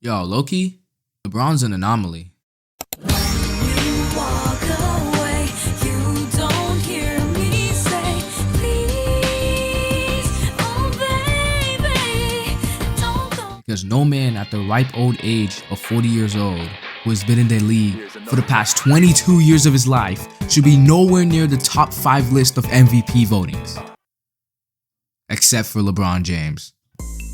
Yo, Loki, LeBron's an anomaly. Because no man at the ripe old age of 40 years old who has been in the league for the past 22 years of his life should be nowhere near the top 5 list of MVP votings. Except for LeBron James.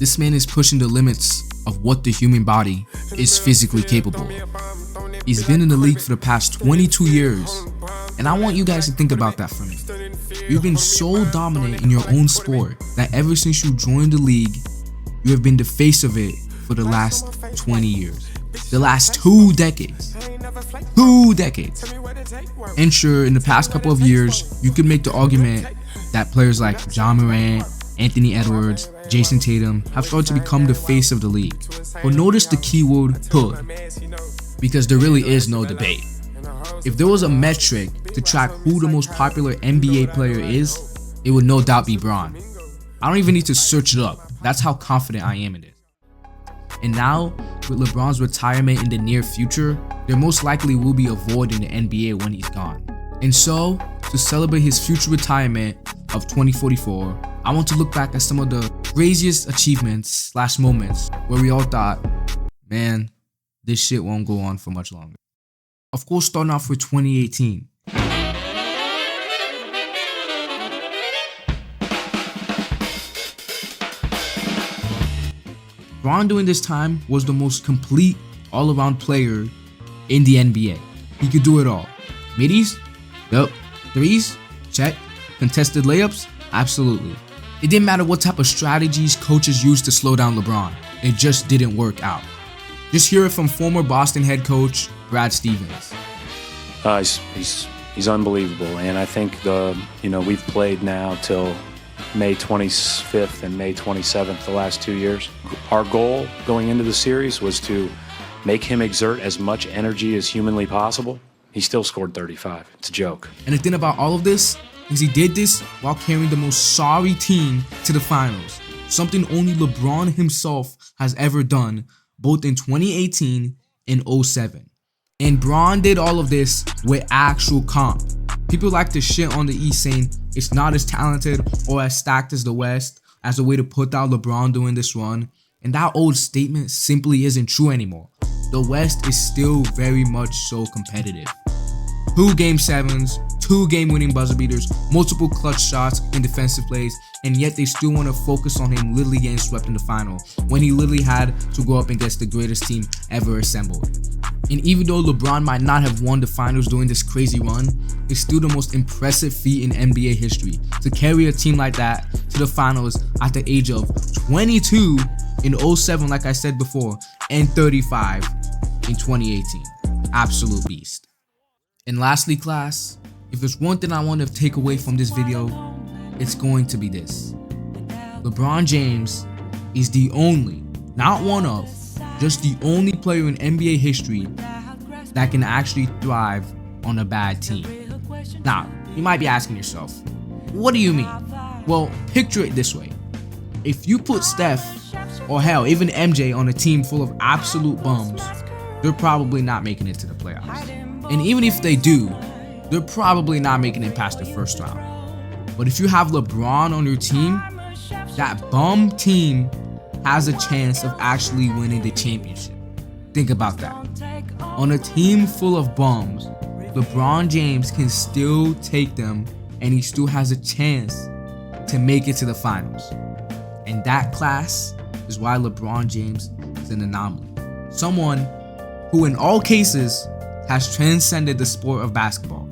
This man is pushing the limits of what the human body is physically capable of. He's been in the league for the past 22 years, and I want you guys to think about that for me. You've been so dominant in your own sport that ever since you joined the league, you have been the face of it for the last 20 years. The last 2 decades. 2 decades. And sure, in the past couple of years, you could make the argument that players like John Morant, Anthony Edwards, Jason Tatum have started to become the face of the league. But notice the keyword hood, because there really is no debate. If there was a metric to track who the most popular NBA player is, it would no doubt be Bron. I don't even need to search it up. That's how confident I am in it. And now, with LeBron's retirement in the near future, there most likely will be a void in the NBA when he's gone. And so, to celebrate his future retirement of 2044, I want to look back at some of the craziest achievements / moments where we all thought, man, this shit won't go on for much longer. Of course, starting off with 2018. Bron during this time was the most complete all-around player in the NBA. He could do it all. Middies? Yup. Threes? Check. Contested layups? Absolutely. It didn't matter what type of strategies coaches used to slow down LeBron. It just didn't work out. Just hear it from former Boston head coach Brad Stevens. He's unbelievable, and I think we've played now till May 25th and May 27th the last 2 years. Our goal going into the series was to make him exert as much energy as humanly possible. He still scored 35. It's a joke. And the thing about all of this is he did this while carrying the most sorry team to the finals. Something only LeBron himself has ever done, both in 2018 and 07. And Bron did all of this with actual comp. People like to shit on the East saying it's not as talented or as stacked as the West as a way to put down LeBron during this run. And that old statement simply isn't true anymore. The West is still very much so competitive. 2 Game 7s, 2 game-winning buzzer beaters, multiple clutch shots and defensive plays, and yet they still want to focus on him literally getting swept in the final when he literally had to go up against the greatest team ever assembled. And even though LeBron might not have won the finals during this crazy run, it's still the most impressive feat in NBA history to carry a team like that to the finals at the age of 22 in 07, like I said before, and 35 in 2018. Absolute beast. And lastly, class, if there's one thing I want to take away from this video, it's going to be this. LeBron James is the only, not one of, just the only player in NBA history that can actually thrive on a bad team. Now, you might be asking yourself, what do you mean? Well, picture it this way. If you put Steph, or hell, even MJ on a team full of absolute bums, they're probably not making it to the playoffs. And even if they do, they're probably not making it past the first round. But if you have LeBron on your team, that bum team has a chance of actually winning the championship. Think about that. On a team full of bums, LeBron James can still take them and he still has a chance to make it to the finals. And that, class, is why LeBron James is an anomaly. Someone who in all cases has transcended the sport of basketball.